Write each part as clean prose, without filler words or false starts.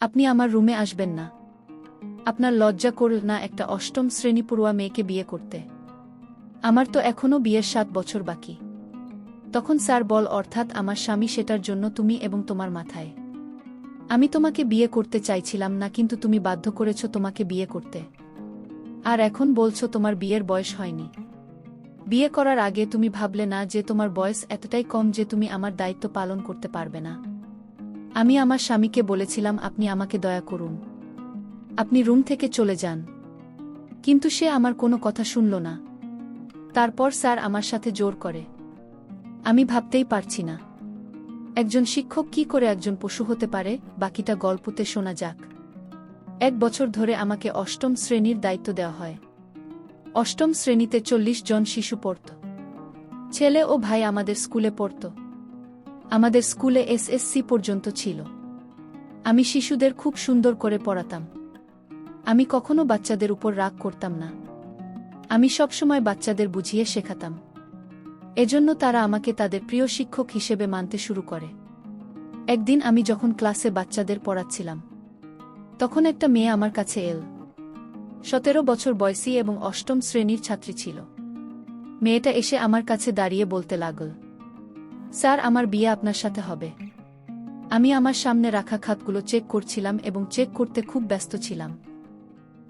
আপনি আমার রুমে আসবেন না। আপনার লজ্জা করল না একটা অষ্টম শ্রেণী পড়ুয়া মেয়েকে বিয়ে করতে? আমার তো এখনও বিয়ের 7 বছর বাকি। তখন স্যার বল অর্থাৎ আমার স্বামী সেটার জন্য তুমি এবং তোমার মাথায়। আমি তোমাকে বিয়ে করতে চাইছিলাম না, কিন্তু তুমি বাধ্য করেছ তোমাকে বিয়ে করতে। আর এখন বলছো তোমার বিয়ের বয়স হয়নি। বিয়ে করার আগে তুমি ভাবলে না যে তোমার বয়স এতটাই কম যে তুমি আমার দায়িত্ব পালন করতে পারবে না? আমি আমার স্বামীকে বলেছিলাম আপনি আমাকে দয়া করুন, আপনি রুম থেকে চলে যান, কিন্তু সে আমার কোনো কথা শুনল না। তারপর স্যার আমার সাথে জোর করে। আমি ভাবতেই পারছি না একজন শিক্ষক কি করে একজন পশু হতে পারে। বাকিটা গল্পতে শোনা যাক। 1 বছর ধরে আমাকে অষ্টম শ্রেণীর দায়িত্ব দেওয়া হয়। অষ্টম শ্রেণীতে 40 জন শিশু পড়ত। ছেলে ও ভাই আমাদের স্কুলে পড়ত। আমাদের স্কুলে এসএসসি পর্যন্ত ছিল। আমি শিশুদের খুব সুন্দর করে পড়াতাম। আমি কখনো বাচ্চাদের উপর রাগ করতাম না। আমি সবসময় বাচ্চাদের বুঝিয়ে শেখাতাম। এজন্য তারা আমাকে তাদের প্রিয় শিক্ষক হিসেবে মানতে শুরু করে। একদিন আমি যখন ক্লাসে বাচ্চাদের পড়াচ্ছিলাম, তখন একটা মেয়ে আমার কাছে এল। 17 বছর বয়সী এবং অষ্টম শ্রেণীর ছাত্রী ছিল। মেয়েটা এসে আমার কাছে দাঁড়িয়ে বলতে লাগল, স্যার, আমার বিয়ে আপনার সাথে হবে। আমি আমার সামনে রাখা খাতগুলো চেক করছিলাম এবং চেক করতে খুব ব্যস্ত ছিলাম।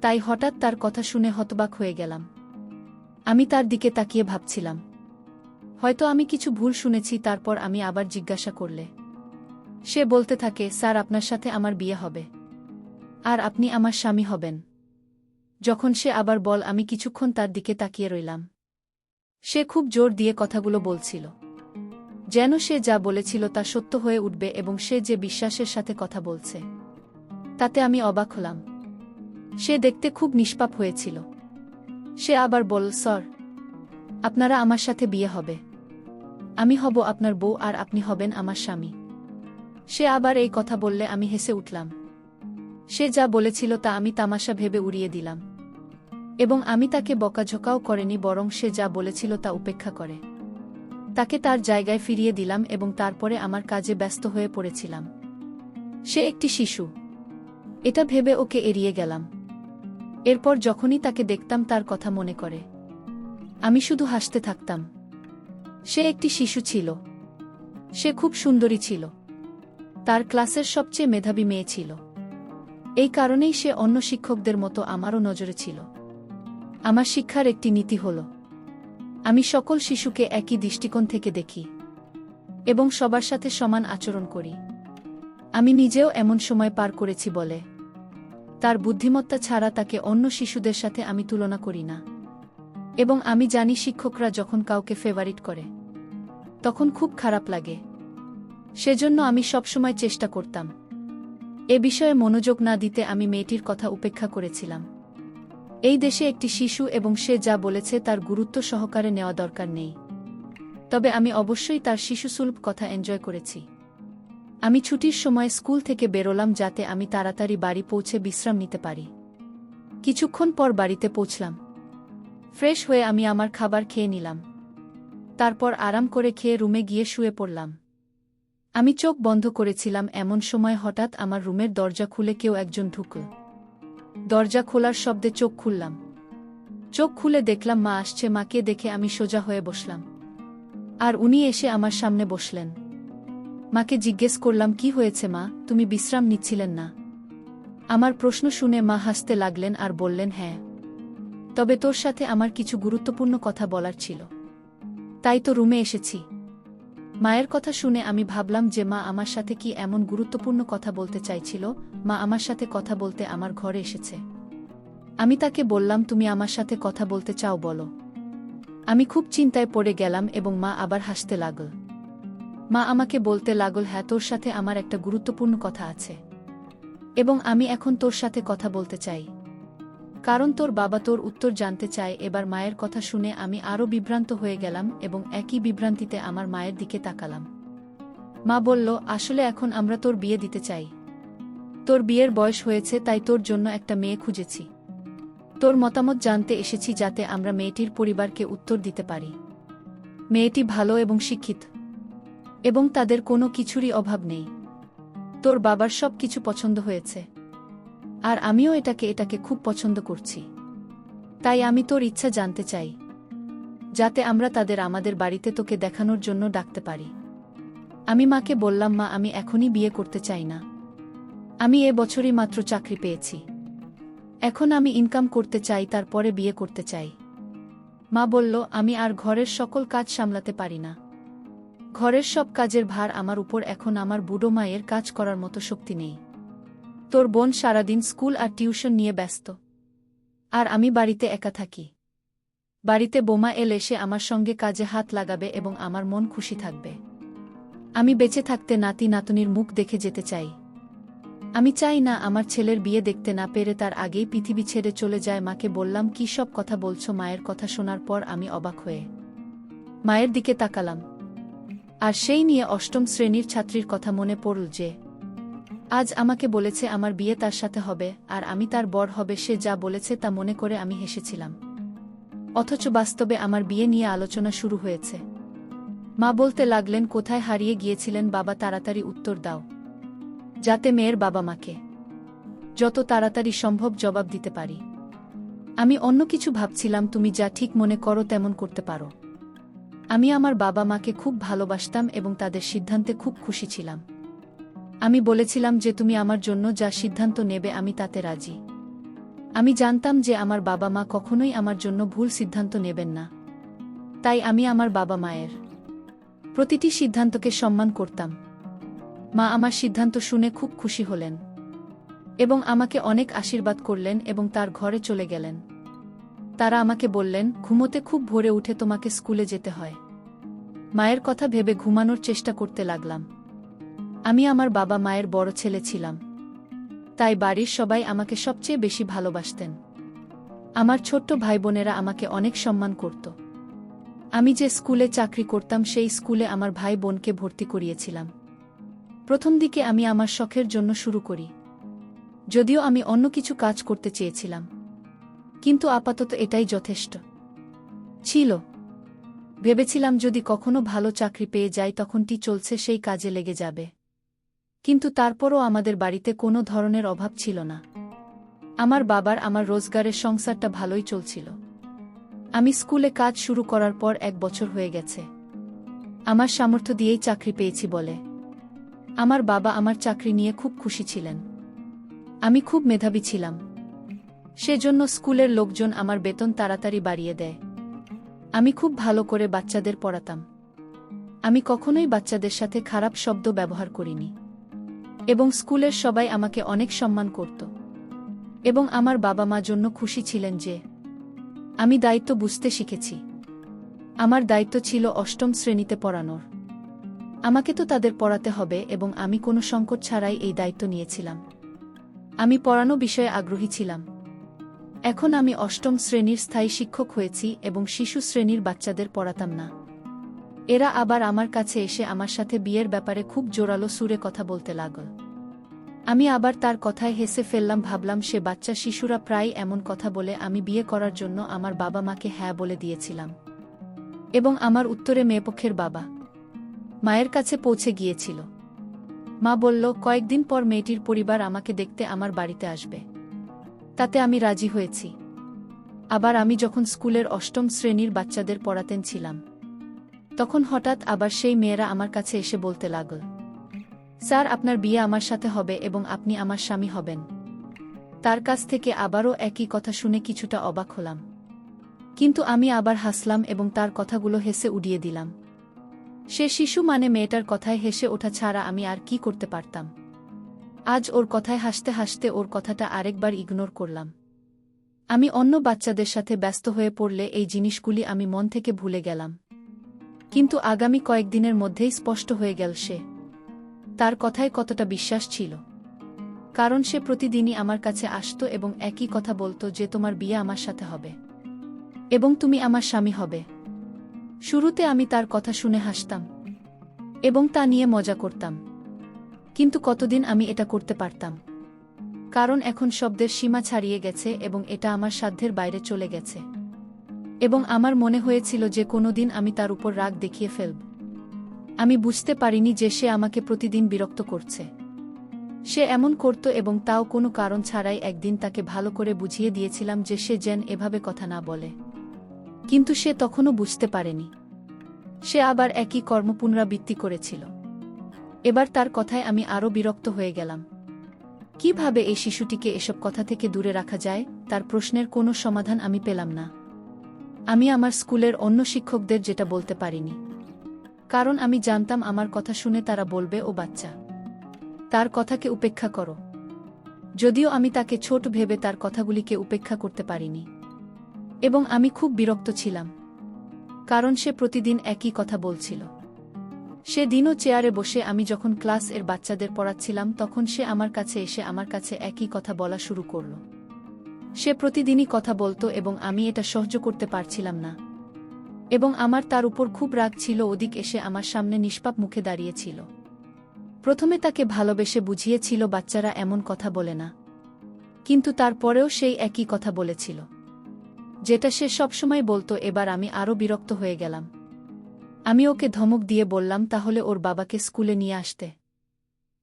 তাই হঠাৎ তার কথা শুনে হতবাক হয়ে গেলাম। আমি তার দিকে তাকিয়ে ভাবছিলাম, হয়তো আমি কিছু ভুল শুনেছি। তারপর আমি আবার জিজ্ঞাসা করলে সে বলতে থাকে, স্যার, আপনার সাথে আমার বিয়ে হবে, আর আপনি আমার স্বামী হবেন। যখন সে আবার বল, আমি কিছুক্ষণ তার দিকে তাকিয়ে রইলাম। সে খুব জোর দিয়ে কথাগুলো বলছিল, যেন সে যা বলেছিল তা সত্য হয়ে উঠবে এবং সে যে বিশ্বাসের সাথে কথা বলছে তাতে আমি অবাক হলাম। সে দেখতে খুব নিষ্পাপ হয়েছিল। সে আবার বল, স্যার, আপনারা আমার সাথে বিয়ে হবে। আমি হব আপনার বউ আর আপনি হবেন আমার স্বামী। সে আবার এই কথা বললে আমি হেসে উঠলাম। সে যা বলেছিল তা আমি তামাশা ভেবে উড়িয়ে দিলাম এবং আমি তাকে বকাঝকাও করেনি, বরং সে যা বলেছিল তা উপেক্ষা করে তাকে তার জায়গায় ফিরিয়ে দিলাম এবং তারপরে আমার কাজে ব্যস্ত হয়ে পড়েছিলাম। সে একটি শিশু, এটা ভেবে ওকে এড়িয়ে গেলাম। এরপর যখনই তাকে দেখতাম তার কথা মনে করে আমি শুধু হাসতে থাকতাম। সে একটি শিশু ছিল। সে খুব সুন্দরী ছিল। তার ক্লাসের সবচেয়ে মেধাবী মেয়ে ছিল। এই কারণেই সে অন্য শিক্ষকদের মতো আমারও নজরে ছিল। আমার শিক্ষার একটি নীতি হল, আমি সকল শিশুকে একই দৃষ্টিকোণ থেকে দেখি এবং সবার সাথে সমান আচরণ করি। আমি নিজেও এমন সময় পার করেছি বলে তার বুদ্ধিমত্তা ছাড়া তাকে অন্য শিশুদের সাথে আমি তুলনা করি না। এবং আমি জানি শিক্ষকরা যখন কাউকে ফেভারিট করে তখন খুব খারাপ লাগে। সেজন্য আমি সবসময় চেষ্টা করতাম এ বিষয়ে মনোযোগ না দিতে। আমি মেয়েটির কথা উপেক্ষা করেছিলাম। এই দেশে একটি শিশু এবং সে যা বলেছে তার গুরুত্ব সহকারে নেওয়া দরকার নেই। তবে আমি অবশ্যই তার শিশুসুলভ কথা এনজয় করেছি। আমি ছুটির সময় স্কুল থেকে বেরোলাম যাতে আমি তাড়াতাড়ি বাড়ি পৌঁছে বিশ্রাম নিতে পারি। কিছুক্ষণ পর বাড়িতে পৌঁছলাম। ফ্রেশ হয়ে আমি আমার খাবার খেয়ে নিলাম। তারপর আরাম করে খেয়ে রুমে গিয়ে শুয়ে পড়লাম। আমি চোখ বন্ধ করেছিলাম, এমন সময় হঠাৎ আমার রুমের দরজা খুলে কেউ একজন ঢুকল। দরজা খোলার শব্দে চোখ খুললাম। চোখ খুলে দেখলাম মা আসছে। মাকে দেখে আমি সোজা হয়ে বসলাম আর উনি এসে আমার সামনে বসলেন। মাকে জিজ্ঞেস করলাম, কি হয়েছে মা, তুমি বিশ্রাম নিচ্ছিলেন না? আমার প্রশ্ন শুনে মা হাসতে লাগলেন আর বললেন, হ্যাঁ, তবে তোর সাথে আমার কিছু গুরুত্বপূর্ণ কথা বলার ছিল, তাই তো রুমে এসেছি। মায়ের কথা শুনে আমি ভাবলাম যে মা আমার সাথে কি এমন গুরুত্বপূর্ণ কথা বলতে চাইছিল। মা আমার সাথে কথা বলতে আমার ঘরে এসেছে। আমি তাকে বললাম, তুমি আমার সাথে কথা বলতে চাও, বলো। আমি খুব চিন্তায় পড়ে গেলাম এবং মা আবার হাসতে লাগল। মা আমাকে বলতে লাগল, হ্যাঁ, তোর সাথে আমার একটা গুরুত্বপূর্ণ কথা আছে এবং আমি এখন তোর সাথে কথা বলতে চাই, কারণ তোর বাবা তোর উত্তর জানতে চায়। এবার মায়ের কথা শুনে আমি আরও বিভ্রান্ত হয়ে গেলাম এবং একই বিভ্রান্তিতে আমার মায়ের দিকে তাকালাম। মা বলল, আসলে এখন আমরা তোর বিয়ে দিতে চাই। তোর বিয়ের বয়স হয়েছে, তাই তোর জন্য একটা মেয়ে খুঁজেছি। তোর মতামত জানতে এসেছি যাতে আমরা মেয়েটির পরিবারকে উত্তর দিতে পারি। মেয়েটি ভালো এবং শিক্ষিত এবং তাদের কোনো কিছুরই অভাব নেই। তোর বাবার সব কিছু পছন্দ হয়েছে। আর আমিও এটাকে খুব পছন্দ করছি। তাই আমি তোর ইচ্ছা জানতে চাই, যাতে আমরা তাদের আমাদের বাড়িতে তোকে দেখানোর জন্য ডাকতে পারি। আমি মাকে বললাম, মা, আমি এখনই বিয়ে করতে চাই না। আমি এ বছরই মাত্র চাকরি পেয়েছি। এখন আমি ইনকাম করতে চাই, তারপরে বিয়ে করতে চাই। মা বলল, আমি আর ঘরের সকল কাজ সামলাতে পারি না। ঘরের সব কাজের ভার আমার উপর। এখন আমার বুড়ো মায়ের কাজ করার মতো শক্তি নেই। তোর বোন সারাদিন স্কুল আর টিউশন নিয়ে ব্যস্ত, আর আমি বাড়িতে একা থাকি। বাড়িতে বোমা এসে আমার সঙ্গে কাজে হাত লাগাবে এবং আমার মন খুশি থাকবে। আমি বেঁচে থাকতে নাতি নাতনির মুখ দেখে যেতে চাই। আমি চাই না আমার ছেলের বিয়ে দেখতে না পেরে তার আগেই পৃথিবী ছেড়ে চলে যায়। মাকে বললাম, কি সব কথা বলছো? মায়ের কথা শোনার পর আমি অবাক হয়ে মায়ের দিকে তাকালাম। আর সেই নিয়ে অষ্টম শ্রেণীর ছাত্রীর কথা মনে পড়ল, যে আজ আমাকে বলেছে আমার বিয়ে তার সাথে হবে আর আমি তার বর হবে। সে যা বলেছে তা মনে করে আমি হেসেছিলাম, অথচ বাস্তবে আমার বিয়ে নিয়ে আলোচনা শুরু হয়েছে। মা বলতে লাগলেন, কোথায় হারিয়ে গিয়েছিলেন বাবা? তাড়াতাড়ি উত্তর দাও, যাতে মেয়ের বাবা মাকে যত তাড়াতাড়ি সম্ভব জবাব দিতে পারি। আমি অন্য কিছু ভাবছিলাম। তুমি যা ঠিক মনে করো তেমন করতে পারো। আমি আমার বাবা মাকে খুব ভালোবাসতাম এবং তাদের সিদ্ধান্তে খুব খুশি ছিলাম। আমি বলেছিলাম যে তুমি আমার জন্য যা সিদ্ধান্ত নেবে আমি তাতে রাজি। আমি জানতাম যে আমার বাবা মা কখনোই আমার জন্য ভুল সিদ্ধান্ত নেবেন না। তাই আমি আমার বাবা মায়ের প্রতিটি সিদ্ধান্তকে সম্মান করতাম। মা আমার সিদ্ধান্ত শুনে খুব খুশি হলেন এবং আমাকে অনেক আশীর্বাদ করলেন এবং তার ঘরে চলে গেলেন। তারা আমাকে বললেন, ঘুমোতে খুব ভোরে উঠে তোমাকে স্কুলে যেতে হয়। মায়ের কথা ভেবে ঘুমানোর চেষ্টা করতে লাগলাম। আমি আমার বাবা মায়ের বড় ছেলে ছিলাম, তাই বাড়ির সবাই আমাকে সবচেয়ে বেশি ভালোবাসতেন। আমার ছোট্ট ভাই বোনেরা আমাকে অনেক সম্মান করত। আমি যে স্কুলে চাকরি করতাম সেই স্কুলে আমার ভাই বোনকে ভর্তি করিয়েছিলাম। প্রথম দিকে আমি আমার শখের জন্য শুরু করি, যদিও আমি অন্য কিছু কাজ করতে চেয়েছিলাম, কিন্তু আপাতত এটাই যথেষ্ট ছিল। ভেবেছিলাম যদি কখনো ভালো চাকরি পেয়ে যাই তখন চলছে সেই কাজে লেগে যাবে। কিন্তু তারপরও আমাদের বাড়িতে কোনো ধরনের অভাব ছিল না। আমার বাবার আমার রোজগারের সংসারটা ভালোই চলছিল। আমি স্কুলে কাজ শুরু করার পর 1 বছর হয়ে গেছে। আমার সামর্থ্য দিয়েই চাকরি পেয়েছি বলে আমার বাবা আমার চাকরি নিয়ে খুব খুশি ছিলেন। আমি খুব মেধাবী ছিলাম, সেজন্য স্কুলের লোকজন আমার বেতন তাড়াতাড়ি বাড়িয়ে দেয়। আমি খুব ভালো করে বাচ্চাদের পড়াতাম। আমি কখনোই বাচ্চাদের সাথে খারাপ শব্দ ব্যবহার করিনি এবং স্কুলের সবাই আমাকে অনেক সম্মান করত এবং আমার বাবা মা জন্য খুশি ছিলেন যে আমি দায়িত্ব বুঝতে শিখেছি। আমার দায়িত্ব ছিল অষ্টম শ্রেণীতে পড়ানোর। আমাকে তো তাদের পড়াতে হবে এবং আমি কোনো সংকট ছাড়াই এই দায়িত্ব নিয়েছিলাম। আমি পড়ানো বিষয়ে আগ্রহী ছিলাম। এখন আমি অষ্টম শ্রেণীর স্থায়ী শিক্ষক হয়েছি এবং শিশু শ্রেণীর বাচ্চাদের পড়াতাম না। এরা আবার আমার কাছে এসে আমার সাথে বিয়ের ব্যাপারে খুব জোরালো সুরে কথা বলতে লাগল। আমি আবার তার কথায় হেসে ফেললাম। ভাবলাম সে বাচ্চা শিশুরা প্রায় এমন কথা বলে। আমি বিয়ে করার জন্য আমার বাবা মাকে হ্যাঁ বলে দিয়েছিলাম এবং আমার উত্তরে মেয়েপক্ষের বাবা মায়ের কাছে পৌঁছে গিয়েছিল। মা বলল, কয়েকদিন পর মেয়েটির পরিবার আমাকে দেখতে আমার বাড়িতে আসবে। তাতে আমি রাজি হয়েছি। আবার আমি যখন স্কুলের অষ্টম শ্রেণীর বাচ্চাদের পড়াতেন ছিলাম, তখন হঠাৎ আবার সেই মেয়েরা আমার কাছে এসে বলতে লাগল, স্যার, আপনার বিয়ে আমার সাথে হবে এবং আপনি আমার স্বামী হবেন। তার কাছ থেকে আবারও একই কথা শুনে কিছুটা অবাক হলাম, কিন্তু আমি আবার হাসলাম এবং তার কথাগুলো হেসে উড়িয়ে দিলাম। সে শিশু মানে মেয়েটার কথায় হেসে ওঠা ছাড়া আমি আর কি করতে পারতাম। আজ ওর কথায় হাসতে হাসতে ওর কথাটা আরেকবার ইগনোর করলাম। আমি অন্য বাচ্চাদের সাথে ব্যস্ত হয়ে পড়লে এই জিনিসগুলি আমি মন থেকে ভুলে গেলাম। কিন্তু আগামী কয়েকদিনের মধ্যেই স্পষ্ট হয়ে গেল সে তার কথায় কতটা বিশ্বাস ছিল, কারণ সে প্রতিদিনই আমার কাছে আসত এবং একই কথা বলত যে তোমার বিয়ে আমার সাথে হবে এবং তুমি আমার স্বামী হবে। শুরুতে আমি তার কথা শুনে হাসতাম এবং তা নিয়ে মজা করতাম, কিন্তু কতদিন আমি এটা করতে পারতাম, কারণ এখন শব্দের সীমা ছাড়িয়ে গেছে এবং এটা আমার সাধ্যের বাইরে চলে গেছে এবং আমার মনে হয়েছিল যে কোনোদিন আমি তার উপর রাগ দেখিয়ে ফেলব। আমি বুঝতে পারিনি যে সে আমাকে প্রতিদিন বিরক্ত করছে সে এমন করত এবং তাও কোনো কারণ ছাড়াই। একদিন তাকে ভালো করে বুঝিয়ে দিয়েছিলাম যে সে যেন এভাবে কথা না বলে, কিন্তু সে তখনও বুঝতে পারেনি। সে আবার একই কর্ম পুনরাবৃত্তি করেছিল। এবার তার কথায় আমি আরও বিরক্ত হয়ে গেলাম। কিভাবে এই শিশুটিকে এসব কথা থেকে দূরে রাখা যায়, তার প্রশ্নের কোনো সমাধান আমি পেলাম না। আমি আমার স্কুলের অন্য শিক্ষকদের যেটা বলতে পারিনি, কারণ আমি জানতাম আমার কথা শুনে তারা বলবে ও বাচ্চা, তার কথাকে উপেক্ষা করো। যদিও আমি তাকে ছোট ভেবে তার কথাগুলিকে উপেক্ষা করতে পারিনি। এবং আমি খুব বিরক্ত ছিলাম, কারণ সে প্রতিদিন একই কথা বলছিল। সেদিনও চেয়ারে বসে আমি যখন ক্লাস এর বাচ্চাদের পড়াচ্ছিলাম, তখন সে আমার কাছে এসে আমার কাছে একই কথা বলা শুরু করল। সে প্রতিদিনই কথা বলতো এবং আমি এটা সহ্য করতে পারছিলাম না। এবং আমার তার উপর খুব রাগ ছিল। ওদিক এসে আমার সামনে নিষ্পাপ মুখে দাঁড়িয়েছিল। প্রথমে তাকে ভালোবেসে বুঝিয়েছিল বাচ্চারা এমন কথা বলে না, কিন্তু তারপরেও সেই একই কথা বলেছিল, যেটা সে সবসময় বলতো। এবার আমি আরও বিরক্ত হয়ে গেলাম। আমি ওকে ধমক দিয়ে বললাম তাহলে ওর বাবাকে স্কুলে নিয়ে আসতে।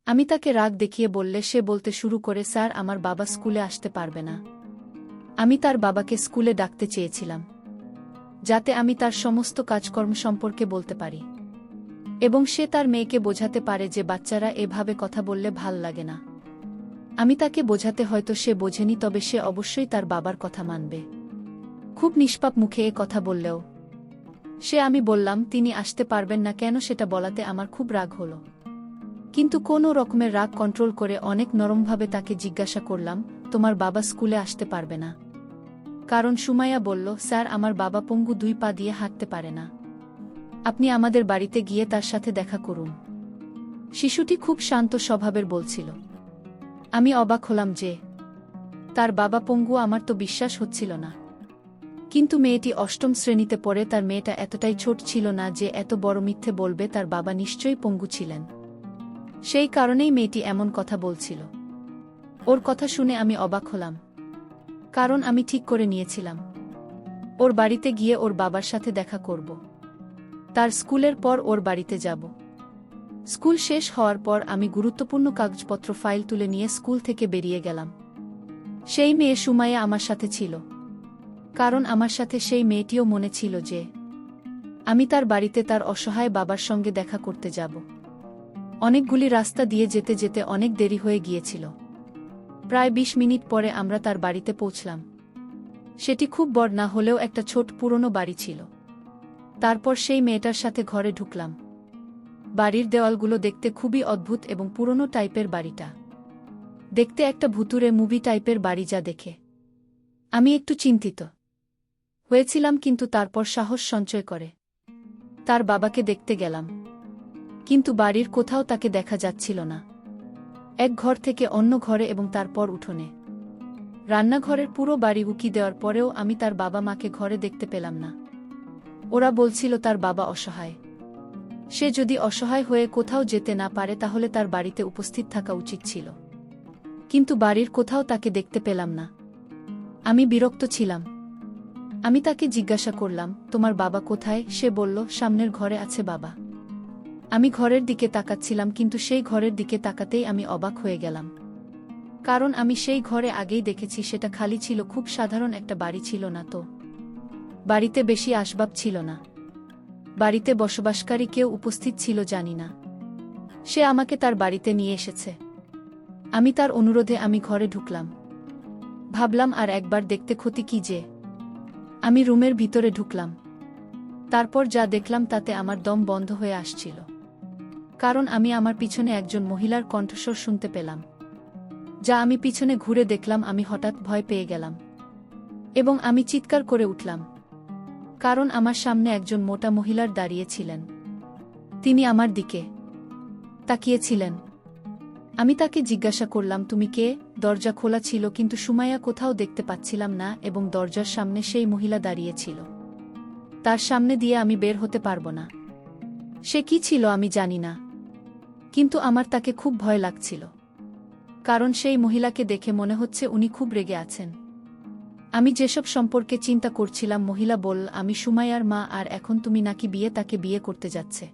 আমি তাকে রাগ দেখিয়ে বললে সে বলতে শুরু করে, স্যার, আমার বাবা স্কুলে আসতে পারবে না। আমি তার বাবাকে স্কুলে ডাকতে চেয়েছিলাম, যাতে আমি তার সমস্ত কাজকর্ম সম্পর্কে বলতে পারি এবং সে তার মেয়েকে বোঝাতে পারে যে বাচ্চারা এভাবে কথা বললে ভাল লাগে না। আমি তাকে বোঝাতে হয়তো সে বোঝেনি, তবে সে অবশ্যই তার বাবার কথা মানবে। খুব নিষ্পাপ মুখে এ কথা বললেও আমি বললাম তিনি আসতে পারবেন না কেন, সেটা বলাতে আমার খুব রাগ হলো। কিন্তু কোনো রকমের রাগ কন্ট্রোল করে অনেক নরমভাবে তাকে জিজ্ঞাসা করলাম, তোমার বাবা স্কুলে আসতে পারবে না কারণ? সুমাইয়া বলল, স্যার, আমার বাবা পঙ্গু, 2 পা দিয়ে হাঁটতে পারে না। আপনি আমাদের বাড়িতে গিয়ে তার সাথে দেখা করুন। শিশুটি খুব শান্ত স্বভাবের বলছিল। আমি অবাক হলাম যে তার বাবা পঙ্গু। আমার তো বিশ্বাস হচ্ছিল না। কিন্তু মেয়েটি 8ম শ্রেণীতে পড়ে। তার মেয়েটা এতটাই ছোট ছিল না যে এত বড় মিথ্যে বলবে। তার বাবা নিশ্চয়ই পঙ্গু ছিলেন, সেই কারণেই মেয়েটি এমন কথা বলছিল। ওর কথা শুনে আমি অবাক হলাম, কারণ আমি ঠিক করে নিয়েছিলাম ওর বাড়িতে গিয়ে ওর বাবার সাথে দেখা করব। তার স্কুলের পর ওর বাড়িতে যাব। স্কুল শেষ হওয়ার পর আমি গুরুত্বপূর্ণ কাগজপত্র ফাইল তুলে নিয়ে স্কুল থেকে বেরিয়ে গেলাম। সেই মেয়ে সুমাইয়া আমার সাথে ছিল, কারণ আমার সাথে সেই মেয়েটিও মনে ছিল যে আমি তার বাড়িতে তার অসহায় বাবার সঙ্গে দেখা করতে যাব। অনেকগুলি রাস্তা দিয়ে যেতে যেতে অনেক দেরি হয়ে গিয়েছিল। প্রায় 20 মিনিট পরে আমরা তার বাড়িতে পৌঁছলাম। সেটি খুব বড় না হলেও একটা ছোট পুরনো বাড়ি ছিল। তারপর সেই মেয়েটার সাথে ঘরে ঢুকলাম। বাড়ির দেওয়ালগুলো দেখতে খুবই অদ্ভুত এবং পুরনো টাইপের। বাড়িটা দেখতে একটা ভুতুড়ে মুভি টাইপের বাড়ি, যা দেখে আমি একটু চিন্তিত হয়েছিলাম। কিন্তু তারপর সাহস সঞ্চয় করে তার বাবাকে দেখতে গেলাম, কিন্তু বাড়ির কোথাও তাকে দেখা যাচ্ছিল না। এক ঘর থেকে অন্য ঘরে এবং তারপর উঠোনে, রান্নাঘরের পুরো বাড়ি উকি দেওয়ার পরেও আমি তার বাবা মাকে ঘরে দেখতে পেলাম না। ওরা বলছিল তার বাবা অসহায়। সে যদি অসহায় হয়ে কোথাও যেতে না পারে তাহলে তার বাড়িতে উপস্থিত থাকা উচিত ছিল, কিন্তু বাড়ির কোথাও তাকে দেখতে পেলাম না। আমি বিরক্ত ছিলাম। আমি তাকে জিজ্ঞাসা করলাম, তোমার বাবা কোথায়? সে বলল, সামনের ঘরে আছে বাবা। আমি ঘরের দিকে তাকাচ্ছিলাম, কিন্তু সেই ঘরের দিকে তাকাতেই আমি অবাক হয়ে গেলাম, কারণ আমি সেই ঘরে আগেই দেখেছি। সেটা খালি ছিল, খুব সাধারণ একটা বাড়ি ছিল না তো। বাড়িতে বেশি আসবাব ছিল না। বাড়িতে বসবাসকারী কেউ উপস্থিত ছিল জানি না। সে আমাকে তার বাড়িতে নিয়ে এসেছে। আমি তার অনুরোধে আমি ঘরে ঢুকলাম। ভাবলাম আর একবার দেখতে ক্ষতি কি যে। আমি রুমের ভিতরে ঢুকলাম। তারপর যা দেখলাম তাতে আমার দম বন্ধ হয়ে আসছিল, কারণ আমি আমার পিছনে একজন মহিলার কণ্ঠস্বর শুনতে পেলাম। যা আমি পিছনে ঘুরে দেখলাম, আমি হঠাৎ ভয় পেয়ে গেলাম এবং আমি চিৎকার করে উঠলাম, কারণ আমার সামনে একজন মোটা মহিলার দাঁড়িয়ে ছিলেন। তিনি আমার দিকে তাকিয়েছিলেন। আমি তাকে জিজ্ঞাসা করলাম, তুমি কে? দরজা খোলা ছিল, কিন্তু সুমাইয়া কোথাও দেখতে পাচ্ছিলাম না এবং দরজার সামনে সেই মহিলা দাঁড়িয়ে ছিল। তার সামনে দিয়ে আমি বের হতে পারবো না। সে কি ছিল আমি জানি না, কিন্তু আমার তাকে খুব ভয় লাগছিল, কারণ সেই মহিলাকে দেখে মনে হচ্ছে উনি খুব রেগে আছেন। আমি যেসব সম্পর্কে চিন্তা করছিলাম, মহিলা বলল, আমি সুমাইয়ার মা, আর এখন তুমি নাকি তাকে বিয়ে করতে যাচ্ছে।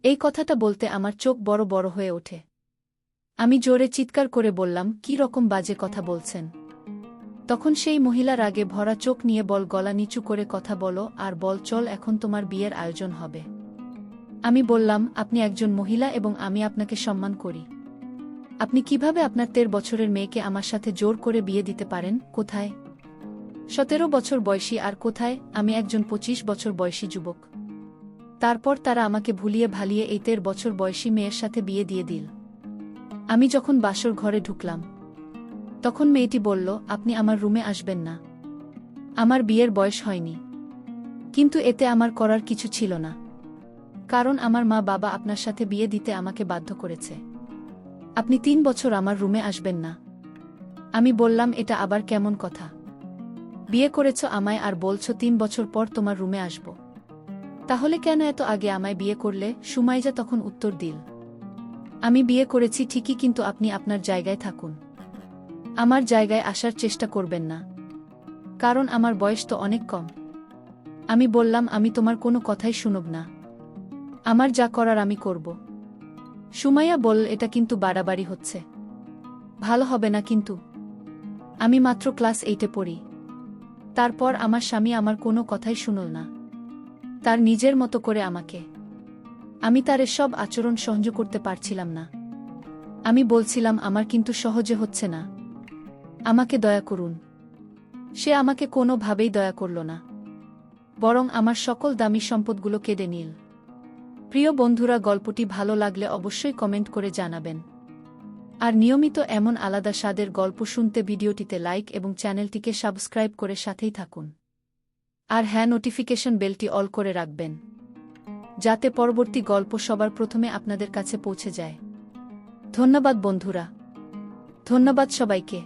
এই কথাটা বলতে আমার চোখ বড় বড় হয়ে ওঠে। আমি জোরে চিৎকার করে বললাম, কি রকম বাজে কথা বলছেন? তখন সেই মহিলা রাগে ভরা চোখ নিয়ে বল, গলা নিচু করে কথা বলো আর বল, চল এখন তোমার বিয়ের আয়োজন হবে। আমি বললাম, আপনি একজন মহিলা এবং আমি আপনাকে সম্মান করি। আপনি কিভাবে আপনার 13 বছরের মেয়েকে আমার সাথে জোর করে বিয়ে দিতে পারেন? কোথায় 17 বছর বয়সী আর কোথায় আমি একজন 25 বছর বয়সী যুবক? তারপর তারা আমাকে ভুলিয়ে ভালিয়ে এই 13 বছর বয়সী মেয়ের সাথে বিয়ে দিয়ে দিল। আমি যখন বাসর ঘরে ঢুকলাম তখন মেয়েটি বলল, আপনি আমার রুমে আসবেন না। আমার বিয়ের বয়স হয়নি। কিন্তু এতে আমার করার কিছু ছিল না, কারণ আমার মা বাবা আপনার সাথে বিয়ে দিতে আমাকে বাধ্য করেছে। আপনি 3 বছর আমার রুমে আসবেন না। আমি বললাম, এটা আবার কেমন কথা? বিয়ে করেছ আমায় আর বলছো 3 বছর পর তোমার রুমে আসব। তাহলে কেন এত আগে আমায় বিয়ে করলে? সুমাইজা তখন উত্তর দিল, আমি বিয়ে করেছি ঠিকই, কিন্তু আপনি আপনার জায়গায় থাকুন। আমার জায়গায় আসার চেষ্টা করবেন না, কারণ আমার বয়স তো অনেক কম। আমি বললাম, আমি তোমার কোনো কথাই শুনব না। আমার যা করার আমি করব। সুমাইয়া বলল, এটা কিন্তু বাড়াবাড়ি হচ্ছে। ভালো হবে না কিন্তু। আমি মাত্র ক্লাস 8-এ পড়ি। তারপর আমার স্বামী আমার কোনো কথাই শুনল না, তার নিজের মতো করে আমাকে। আমি তার এসব আচরণ সহ্য করতে পারছিলাম না। আমি বলছিলাম, আমার কিন্তু সহজে হচ্ছে না, আমাকে দয়া করুন। সে আমাকে কোনোভাবেই দয়া করল না, বরং আমার সকল দামি সম্পদগুলো কেড়ে নিল। প্রিয় বন্ধুরা, গল্পটি ভালো লাগলে অবশ্যই কমেন্ট করে জানাবেন। আর নিয়মিত এমন আলাদা স্বাদের গল্প শুনতে ভিডিওটিতে লাইক এবং চ্যানেলটিকে সাবস্ক্রাইব করে সাথেই থাকুন। আর হ্যাঁ, নোটিফিকেশন বেলটি অল করে রাখবেন, যাতে পরবর্তী গল্প সবার প্রথমে আপনাদের কাছে পৌঁছে যায়। ধন্যবাদ বন্ধুরা, ধন্যবাদ সবাইকে।